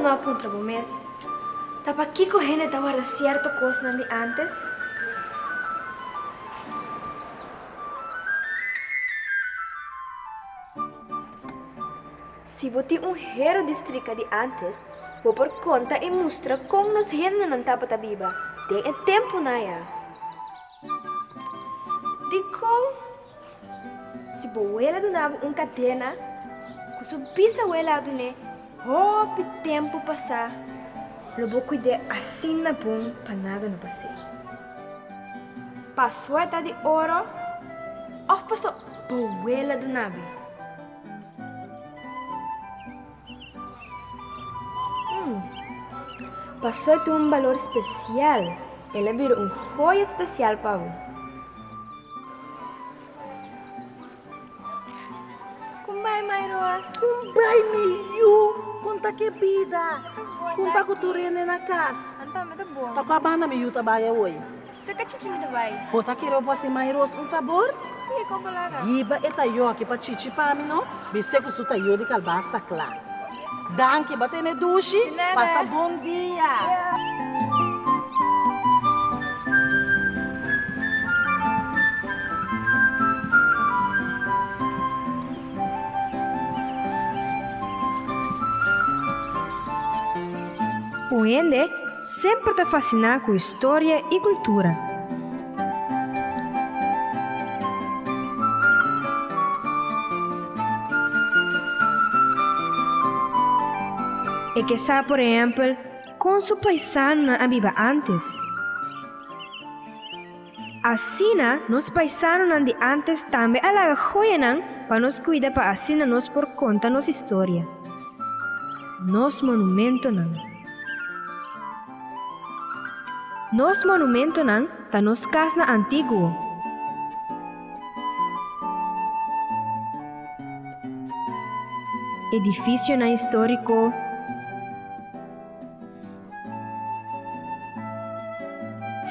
no contra o mês. Tapa aqui correndo da guarda certo coisa de antes. Se você tem hero distrito de antes, vou por conta e mostra como nos rende não tapa ta biba. Tem tempo na ya. Dico, se boela do nabo cadena, com sua bisabuela do ne, hope tempo passar, lobo cuide assim na bom para nada não passei. Passou a de ouro, ou passou boela do nabo. Passou a ter valor especial. Ela virou joia especial para você. Kumbay, Mayros. Kumbay, Miyu. Kunta que vida. Kunta ko turene na casa. Então, tá bom. Tá com a banda Miyu trabalha hoje. Você quer te me vai? Bota que eu posso Mayros favor? Sim, como lá. Iba eta yo aqui para chichi para mim, não? Bise que suta yo de calbasta claro. Danke, bate ne dushi. Passa bom dia. O Ende sempre está fascinado com história e cultura. E que sabe, por exemplo, com seu paisano na viva antes. Assim, nos paisanos de antes também alaga joia para nos cuidar para assim nos por conta nossa história. Nos monumento Nos monumento tá nos casa antigo. Edifício histórico.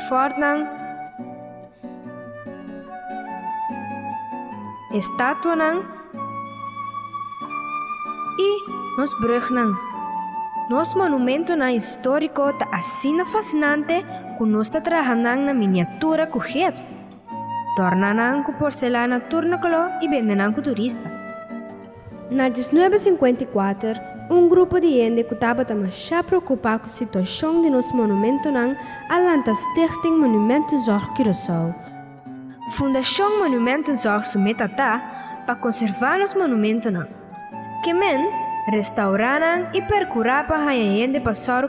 Fort estátua e nos brug Nos monumento histórico tá assim fascinante que nós está trabalhando na miniatura com jeps. Tornam com porcelana turnacolor e vendem com turista. Na 1954, grupo de gente que estava já preocupado com a situação de nos monumentos alanta Stichting Monumenten Zorg Curaçao. Fundação Monumenten Zorg sumeta para conservar os monumentos que restaurar e percurar para a gente passar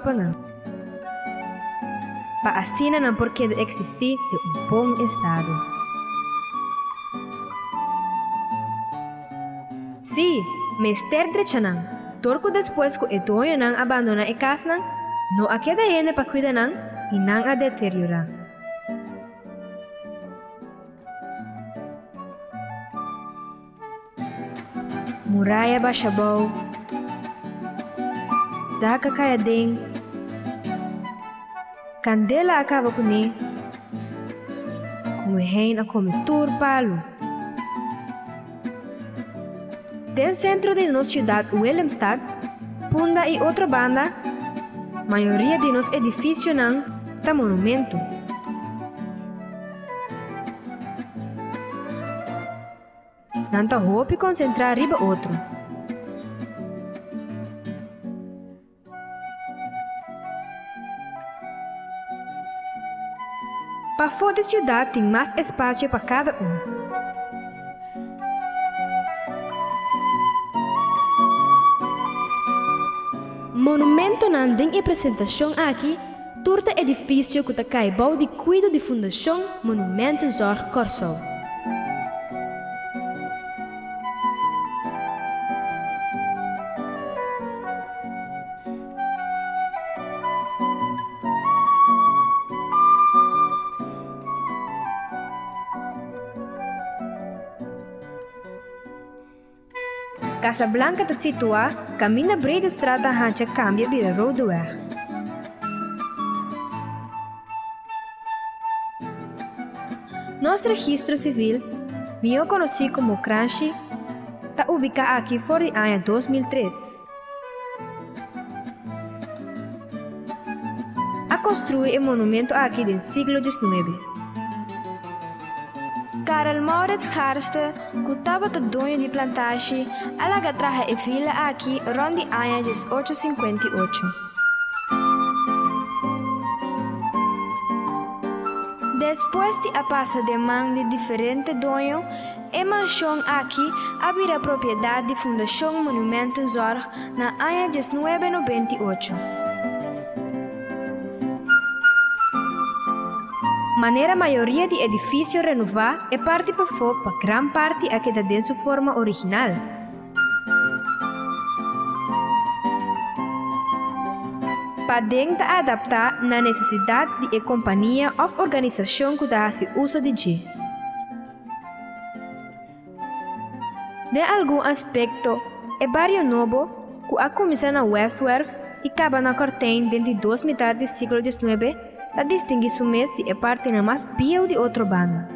para assim não porque existir de bom estado. Sim, mester drechanan, torco depois que etoyo abandona a casa não há queda gente para cuidar e não a deteriorar. Muralha Bachabou, Daca Caiadém, Candela acaba com ele, como reina come turpalo. Dentro centro de nossa cidade, Willemstad, Punda e outra banda, maioria de nos edifícios tá monumento. Não tá roupa concentrar riba outro. Para fora da cidade tem mais espaço para cada Monumento não tem apresentação aqui, turta edifício que está caibau de cuido de Fundação Monumenten Zorg Curaçao. Casablanca está situada, caminho da breita estrada hancha cambia vira roadweg. Nosso registro civil, melhor conhecido como CRANCHI, está ubicado aqui fora do ano 2003. construir um monumento aqui do século XIX. Karl Maurits Garste, que estava dono de plantagem, ela traja a vila aqui rond de ano de 1858. Depois de a passa de mão de diferentes donos, a mansão aqui havia propriedade de Fundação Monumento Zorg na ano de 1998. Maneira maioria de edifício renovar é parte para fora para grande parte a queda de sua forma original. Podem adaptar na necessidade de companhia ou organização que dá uso de G. De algum aspecto, é barrio novo que a começar na Westwerf e acaba na Corten dentro de 2 metades do século XIX, a distinguir o mês de parte na mais pio de outra banda.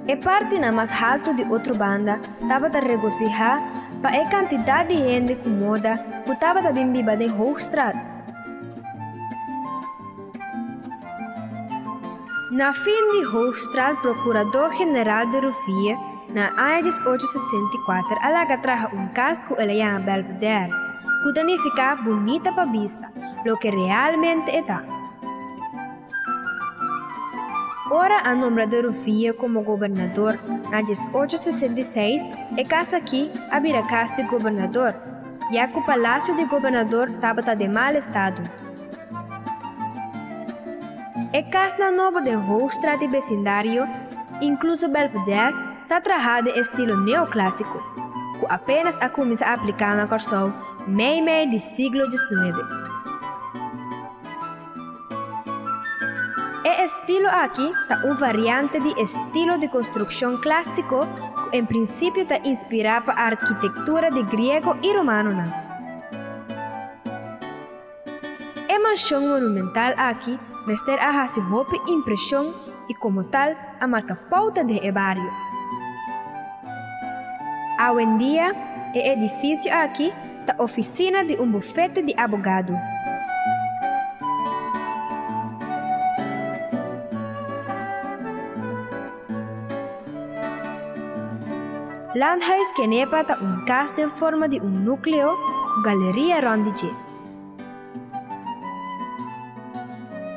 A parte na mais alto de outra banda estava a regocijar para a quantidade de gente comoda que estava também viva de Hoogstraat. Na fim de Hoogstraat, procurador-geral de Rufia, na ano de 1864, ela traja caso que ele chama Belvedere, que significa bonita para vista, lo que realmente está. Ora, a nombre de Rufia como governador, na 1866, a casa aqui havia casa de governador, já que o palácio de governador estava de mau estado. A casa nova de Hoogstraat e vecindário, incluso Belvedere, está trajada em estilo neoclássico, que apenas a começa a aplicar na Corsol meio do século XIX. O estilo aqui é uma variante de estilo de construção clássico que, em princípio, está inspirado para a arquitetura de grego e romano. A mansão monumental aqui mestre a sua impressão e, como tal, a marca pauta de barrio. Hoje em dia, o edifício aqui é a oficina de bufete de advogado. Landhuis Kenepa está casa em forma de núcleo com galeria ronde.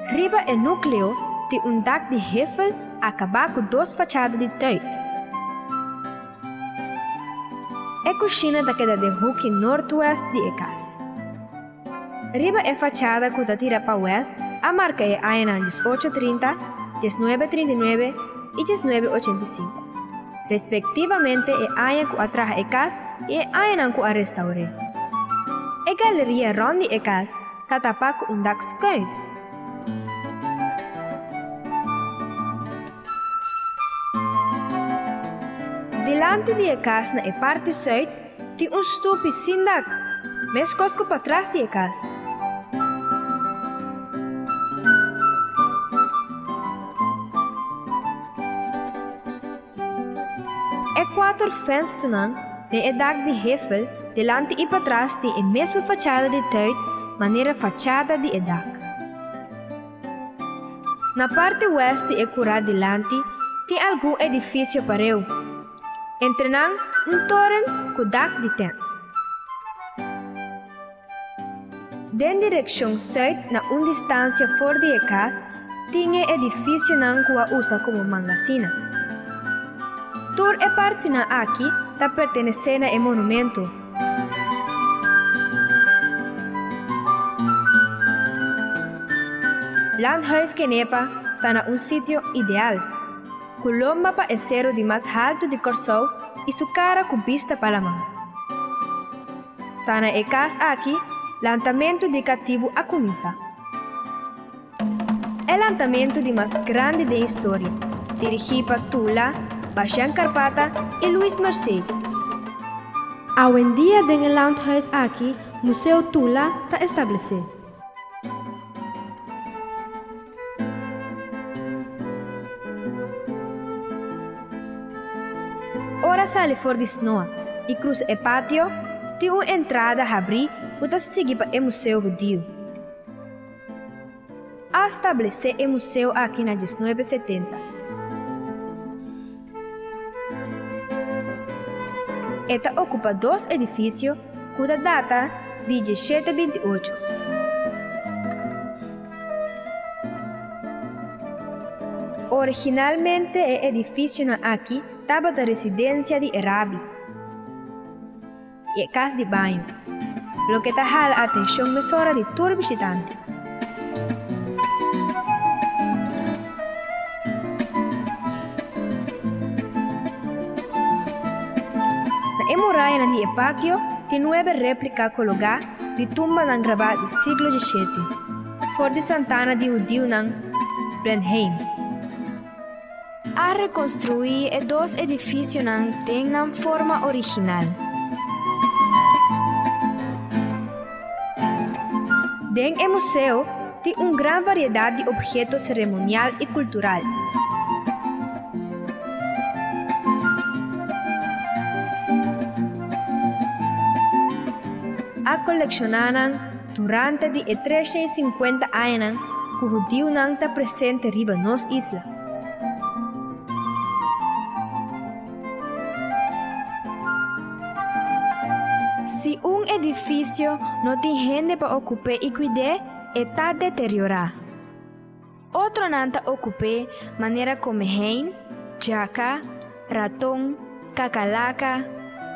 Riba o núcleo tem dak de hefel acabado com 2 fachadas de teut. A cozinha da queda de hook norte-oeste de casa. Riba a fachada que tira para oeste, a marca é a anos 1830, 1939 e 1985. Respectivamente, é a ano que atraja a casa e a ano que a restaurou. A galeria ronde a casa está tapada com dak scuins. Delante de casa na parte sul, tem stupi sem dak, mas cosco para trás de casa. E 4 fensters de dak de hefel, delante e para trás tem a mesma fachada de teut, maneira fachada de dak. Na parte oeste e curada delante, tem algum edifício pareu. Entre nang, torre com dak de tent. Den direção sul, na distância fora de casa, tinha edifício nang que a usa como magazina. Tur e parte na aqui, está pertencendo ao monumento. Landhuis Kenepa está na sítio ideal. Colomba para o cero de mais alto de Corsol e sua cara com vista para a mão. Está na casa aqui, lançamento de cativo a começar. É o lançamento de mais grande da história, dirigido por Tula, Bastian Carpata e Luis Marseille. Hoje em dia, no Landhuis aqui, Museu Tula está estabelecido. Ora sale fora de snow e cruza o pátio, tem uma entrada a abrir para seguir para o Museu Judeu. A estabelecer o museu aqui na 1970. Esta ocupa 2 edifícios cuja data de 1728. Originalmente o edifício aqui estava da residência de Erabi e casa de banho, o que jala a atenção mesora de todo visitante. Na muralha de Epáquio tem 9 réplicas colocadas de tumba gravada do século XVII, fora de Santana de Judeu em Blenheim. A reconstruir 2 edifícios têm na forma original. Dentro do museu tem uma grande variedade de objetos cerimonial e cultural. A colecionaram durante de 350 anos que o judeu está presente riba nos isla. Se um edifício não tem gente para ocupar e cuidar, está deteriorado. Outro não está ocupado, maneira como hen, jaca, ratão, cacalaca,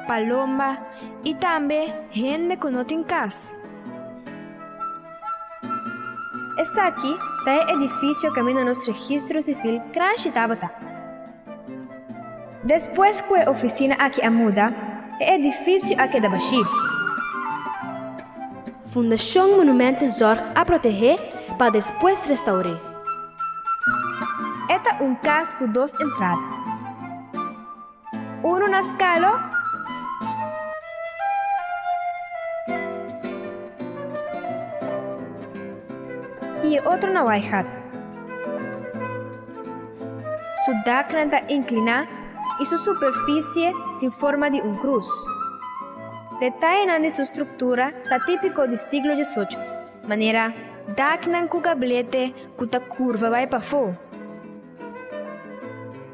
paloma e também gente que não tem casa. Esse aqui é o edifício que no nosso registro civil Crash Tabata. Depois que a oficina aqui a muda, o edifício aqui da Baixi. Fundação Monumento zorga a proteger para depois restaurar. Este é um caso com 2 entradas. Uno na escala e outro na Waihat. Sua dacra está inclinada e sua superfície tem forma de cruz. Detalhe de sua estrutura está típico do século XVIII, maneira dacna com gablete que está curva vai para fora.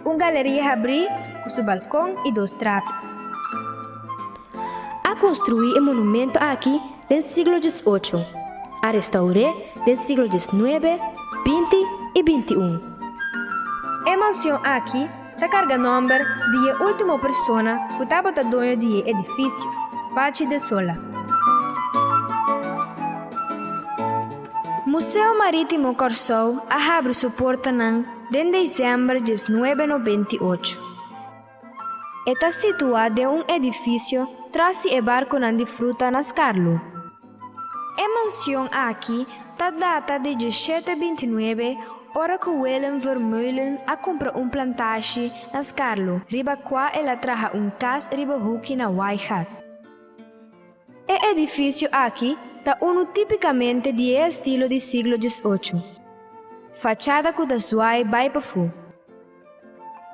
Uma galeria abre com seu balcão e 2 tratos. A construir o monumento aqui do século XVIII, a restaurar do século XIX, XX e XXI. A mansão aqui está carga nome de a última pessoa que estava dono do edifício, Pachi de Sola. Museu Marítimo Corsou abre sua porta em dezembro de 1998. Está situado em um edifício atrás do barco de fruta nas Carlo. A mansão aqui está data de 1729, hora que Willem Vermeulen a comprar plantagem nas Carlo, riba qua ela traja casa riba huki na Waihat. O edifício aqui está tipicamente de estilo do século XVIII. Fachada que está vai para fora.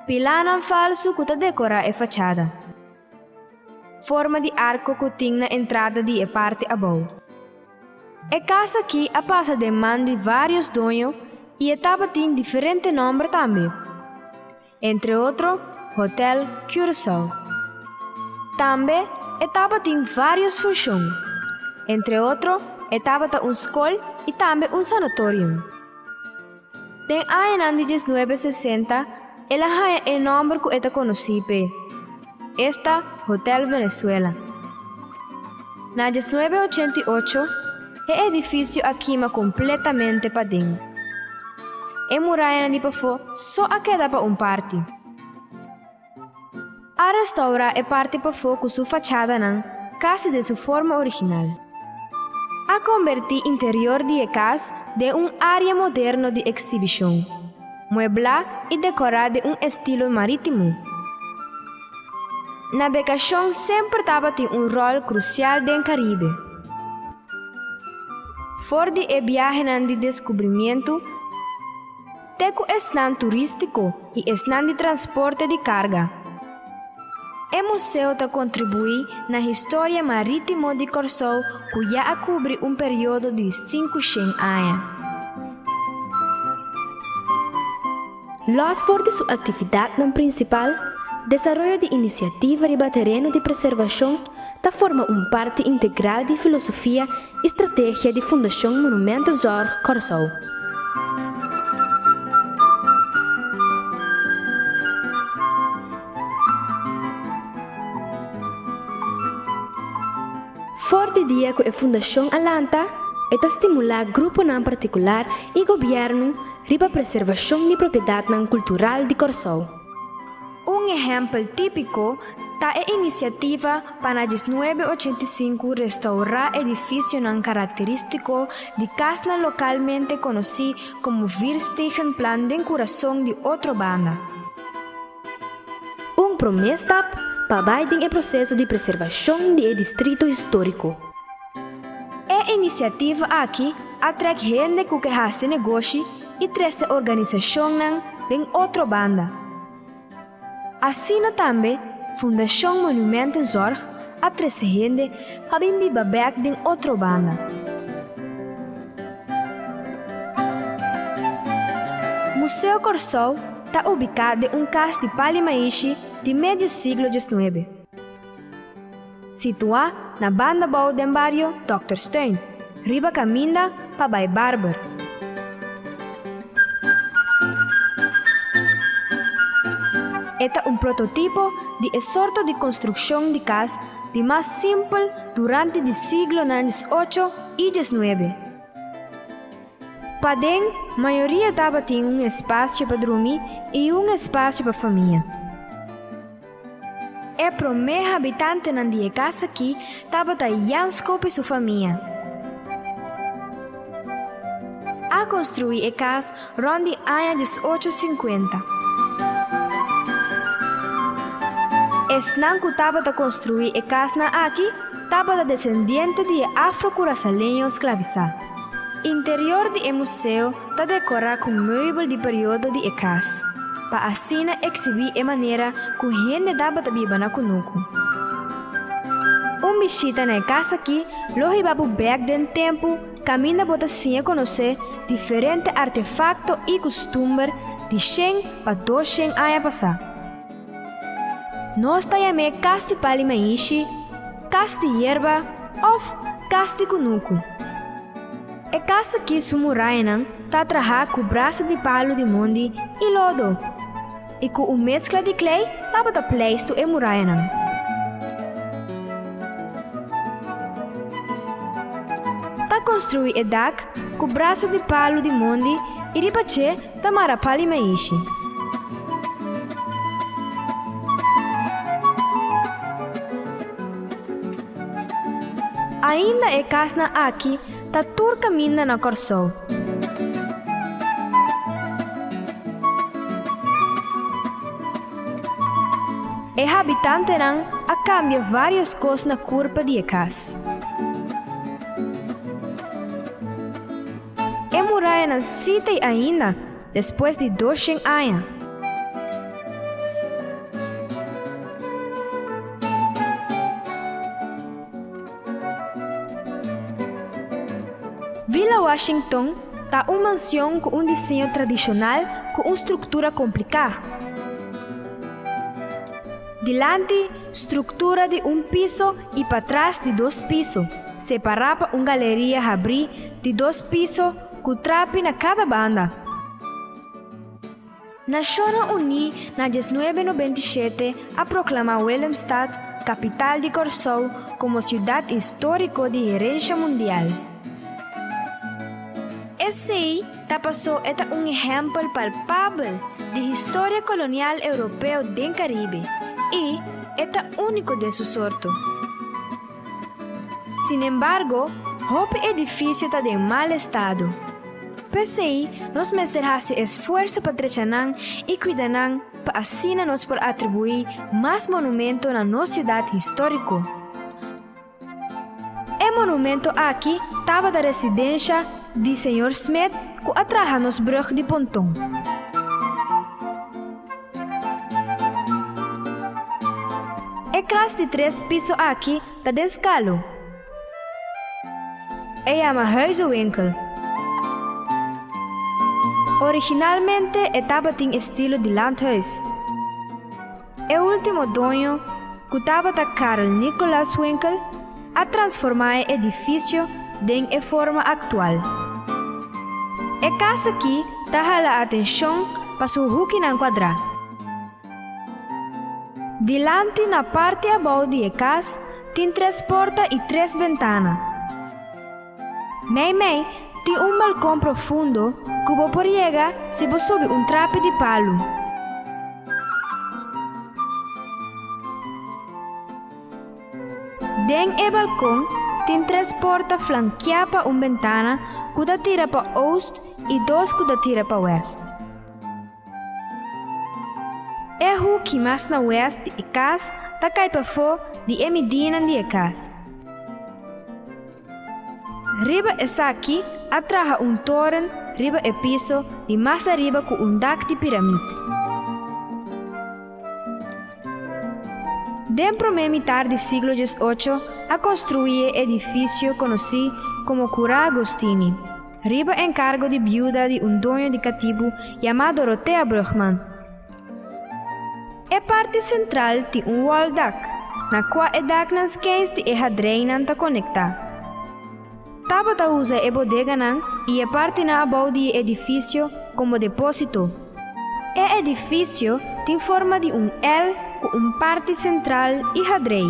Pilar falso que decora a fachada. Forma de arco que tem na entrada de parte abaixo. A casa aqui a passa de mão de vários donos e a etapa tem diferente nome também. Entre outros, Hotel Curaçao. Também a etapa tem várias funções. Entre outros, a etapa tem escola e também sanatório. Em ano de 1960, ela é o nome que é conhecido. Esta Hotel Venezuela. Na 1988, o edifício aqui é completamente para dentro. A muralha de Pafo só queda para parte. A restaurar a parte Pafo com sua fachada quase de sua forma original. A convertir o interior de casa de área moderna de exibição, mueblar e decorar de estilo marítimo. Navegação sempre tem rol crucial no Caribe. Fora de viagem de descobrimento, teco esnan turístico e esnan de transporte de carga. O museu está contribui na história marítima de Corsou, que já cobre período de 500 anos. Los for de sua atividade principal, desarrollo de iniciativa de terreno de preservação, da forma parte integral de filosofia e estratégia de Fundação Monumento Zorg Corsou. For de dia que a Fundação Alanta é estimular grupo em particular e governo para a preservação de propriedade cultural de Corsou. Exemplo típico da iniciativa para 1985 restaurar edifício característico de casa localmente conhecido como Virstigenplan de Coração de outra banda. Promessa para o processo de preservação do distrito histórico. A iniciativa aqui atrai gente que faz negócio e traz organização de outra banda. Assim também, Fundação Monumento Zorg atrai gente para viver de outra banda. Museu Corsou está ubicado em casa de Palimaishi de meio século XIX. Situado na banda boa do bairro Dr. Stein, riba caminda para Bay Barber. Este é prototipo de sorte de construção de casa de mais simples durante o século XVIII e XIX. Para a maioria estava tendo espaço para dormir e espaço para a família. O primeiro habitante da casa aqui estava Jansko e sua família. A construir a casa ronde anos 1850. Esnan que estava a construir a casa aqui estava descendente de afro-curaçaleños escravizados. Interior do museu está decorado com móveis de período de casa, para assim exibir a maneira que a gente dava a viver na Kunuku. Visita na casa aqui, logo vai back do tempo, caminha para assim conhecer diferentes artefatos e costumes de 100 para 200 anos passados. Nós chamamos casa de Palimaishi, casa de hierba ou casa de Kunuku. A casa aqui sumuraina está atrás com braço de palo de monde e lodo, e com uma mescla de clay estava a place e muraina. Está construída a DAC com braço de palo de monde e de pache tamara Palimaishi. Ainda a casa aqui está tur caminho na Corsou. O habitante a cambia várias coisas na curva de casa. A muralha não cita ainda depois de 200 anos. Vila Washington está uma mansão com desenho tradicional com uma estrutura complicada. Delante, estrutura de piso e para trás de 2 pisos. Separava uma galeria abrir de 2 pisos com trape na cada banda. Nações Unidas, na 1997, a proclamar Willemstad, capital de Corsou, como cidade histórica de herência mundial. Esse aí passou é exemplo palpável de história colonial europeu do Caribe e é único de sua sorte. Sin embargo, o edifício está em mau estado. Pese aí, nós mesterhase esforço para trechanan e cuidanan para assim nós por atribuir mais monumento na nossa cidade histórica. O monumento aqui estava da residência de Sr. Smith que atraja nos brug de Pontão. casa de 3 pisos aqui tá descalo. É uma huizenwinkel. Originalmente estava em estilo de landhuis. O último dono, que estava Karl Nicolas Winkel, a transformar o edifício em forma atual. A casa aqui dá a atenção para o hook na quadra. Delante na parte abaixo da casa tem 3 portas e 3 ventanas. Meio tem balcão profundo que você pode chegar se você subir trape de palo. Dentro do balcão tem 3 portas flanqueadas para ventana que tira para oeste e 2 que tira para oeste. O hook mais na oeste da casa cai para fora de medina da casa. Riba essa aqui atrás torre riba o piso e mais arriba com dak de pirâmide. Dentro da metade do século XVIII, a construir edifício conhecido como Cura Agostini, riba encargo de viúva de dono de cativo chamado Dorothea Brugman. A parte central tem wall dak, na qual o dak nas quens de hadreinan ta conecta. Taba usa a bodega e a parte na abaixo do edifício como depósito. O edifício tem forma de L com parte central e hadrei.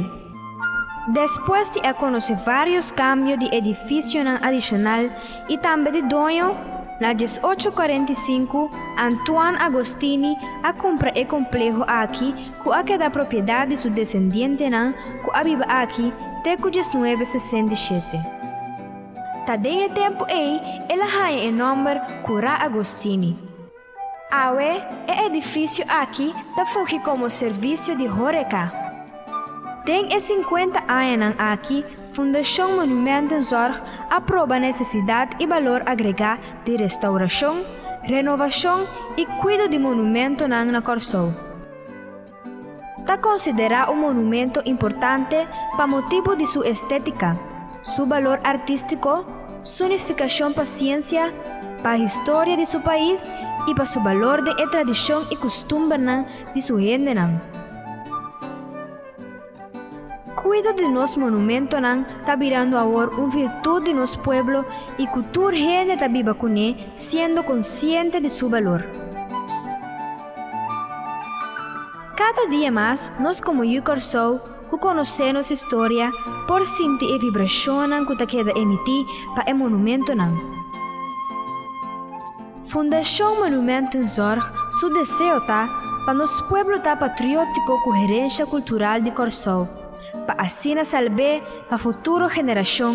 Depois de conhecer vários cambios de edifício adicional e também de dono, na 1845, Antoine Agostini a compra o complexo aqui com a que da propriedade de seu descendente que abiba aqui até 1967. Tadem tempo ela tem o nome Cura Agostini. Awe, o edifício aqui funge como serviço de horeca. Tem 50 anos aqui, Fundação Monumento em Zorg aprova a necessidade e valor agregado de restauração, renovação e cuidado de monumento na Corsou. Está considerado monumento importante para motivo de sua estética, seu valor artístico, sua unificação para a ciência, para a história de seu país e para seu valor de tradição e costume de sua gente. Cuida de nosso monumento está virando agora virtude de nosso povo e cultura gente está viva com ele, sendo consciente de seu valor. Cada dia mais, nós como Yukorsou, que conhecemos história, por sentir a vibração que queda emitir para o monumento. Fundação Monumento em Zorg, seu desejo está para nosso povo estar patriótico com a herência cultural de Corsou, para assim salvar a futura geração.